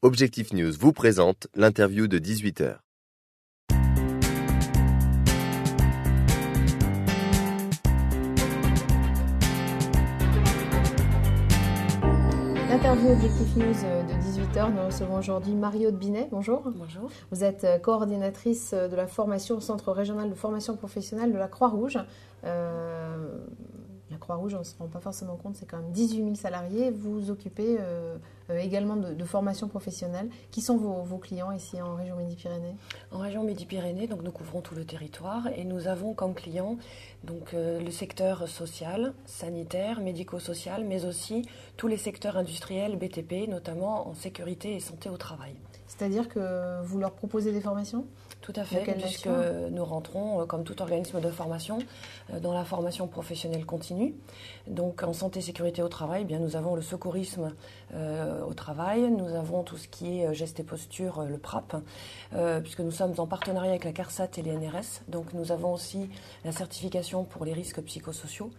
Objectif News vous présente l'interview de 18h. L'interview Objectif News de 18h, nous recevons aujourd'hui Marie-Aude Binet. Bonjour. Bonjour. Vous êtes coordinatrice de la formation au Centre régional de formation professionnelle de la Croix-Rouge. La Croix-Rouge, on ne se rend pas forcément compte, c'est quand même 18 000 salariés. Vous vous occupez également de formation professionnelle. Qui sont vos clients ici en région Midi-Pyrénées ? En région Midi-Pyrénées, donc nous couvrons tout le territoire et nous avons comme clients donc, le secteur social, sanitaire, médico-social, mais aussi tous les secteurs industriels, BTP, notamment en sécurité et santé au travail. C'est-à-dire que vous leur proposez des formations ? Tout à fait, puisque nous rentrons, comme tout organisme de formation, dans la formation professionnelle continue. Donc en santé et sécurité au travail, bien, nous avons le secourisme au travail, nous avons tout ce qui est gestes et postures, le PRAP, puisque nous sommes en partenariat avec la CARSAT et les NRS. Donc nous avons aussi la certification pour les risques psychosociaux.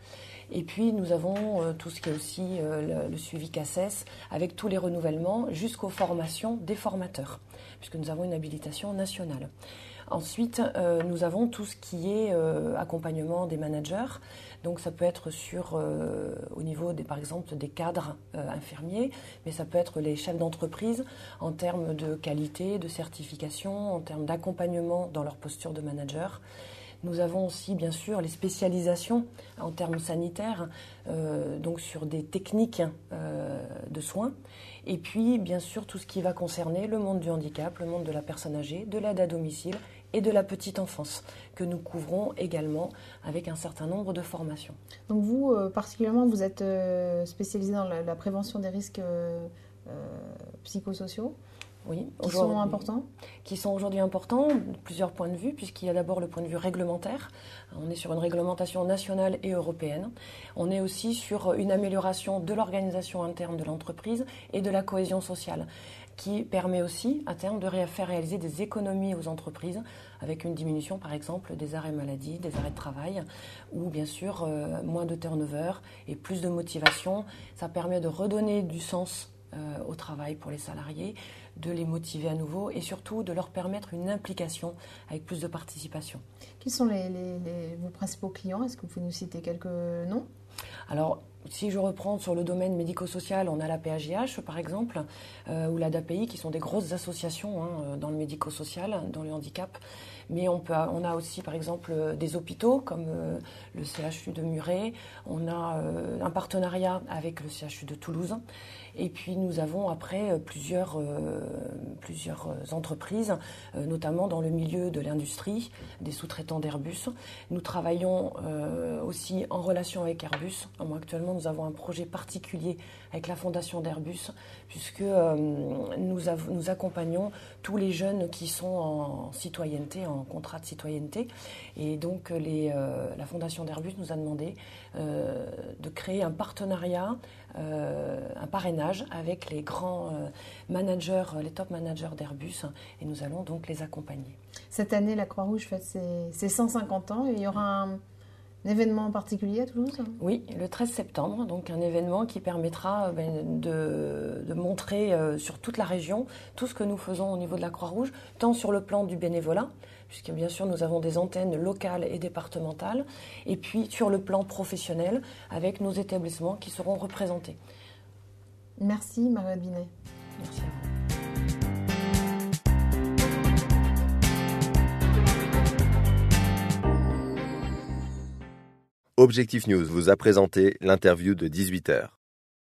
Et puis nous avons tout ce qui est aussi le suivi CACES, avec tous les renouvellements jusqu'aux formations des formateurs, puisque nous avons une habilitation nationale. Ensuite, nous avons tout ce qui est accompagnement des managers. Donc ça peut être au niveau, par exemple, des cadres infirmiers, mais ça peut être les chefs d'entreprise en termes de qualité, de certification, en termes d'accompagnement dans leur posture de manager. Nous avons aussi, bien sûr, les spécialisations en termes sanitaires, donc sur des techniques de soins. Et puis, bien sûr, tout ce qui va concerner le monde du handicap, le monde de la personne âgée, de l'aide à domicile et de la petite enfance, que nous couvrons également avec un certain nombre de formations. Donc vous, particulièrement, vous êtes spécialisé dans la prévention des risques psychosociaux ? Oui, qui sont importants ? Qui sont aujourd'hui importants, de plusieurs points de vue, puisqu'il y a d'abord le point de vue réglementaire. On est sur une réglementation nationale et européenne. On est aussi sur une amélioration de l'organisation interne de l'entreprise et de la cohésion sociale, qui permet aussi, à terme, de faire réaliser des économies aux entreprises, avec une diminution, par exemple, des arrêts maladie, des arrêts de travail, ou bien sûr, moins de turnover et plus de motivation. Ça permet de redonner du sens au travail pour les salariés, de les motiver à nouveau et surtout de leur permettre une implication avec plus de participation. Quels sont vos principaux clients ? Est-ce que vous pouvez nous citer quelques noms ? Alors, si je reprends sur le domaine médico-social, on a la PAJH par exemple, ou la DAPI, qui sont des grosses associations dans le médico-social, dans le handicap. Mais on a aussi par exemple des hôpitaux comme le CHU de Muret, on a un partenariat avec le CHU de Toulouse. Et puis nous avons après plusieurs entreprises, notamment dans le milieu de l'industrie, des sous-traitants d'Airbus. Nous travaillons aussi en relation avec Airbus. Actuellement, nous avons un projet particulier avec la fondation d'Airbus, puisque nous accompagnons tous les jeunes qui sont en citoyenneté, en contrat de citoyenneté. Et donc la fondation d'Airbus nous a demandé de créer un partenariat, un parrainage avec les grands managers, les top managers d'Airbus, et nous allons donc les accompagner. Cette année, la Croix-Rouge fête ses 150 ans et il y aura un événement particulier à Toulouse ? Oui, le 13 septembre, donc un événement qui permettra de montrer sur toute la région tout ce que nous faisons au niveau de la Croix-Rouge, tant sur le plan du bénévolat, puisque bien sûr nous avons des antennes locales et départementales, et puis sur le plan professionnel, avec nos établissements qui seront représentés. Merci Marie-Aude Binet. Merci à vous. Objectif News vous a présenté l'interview de 18h.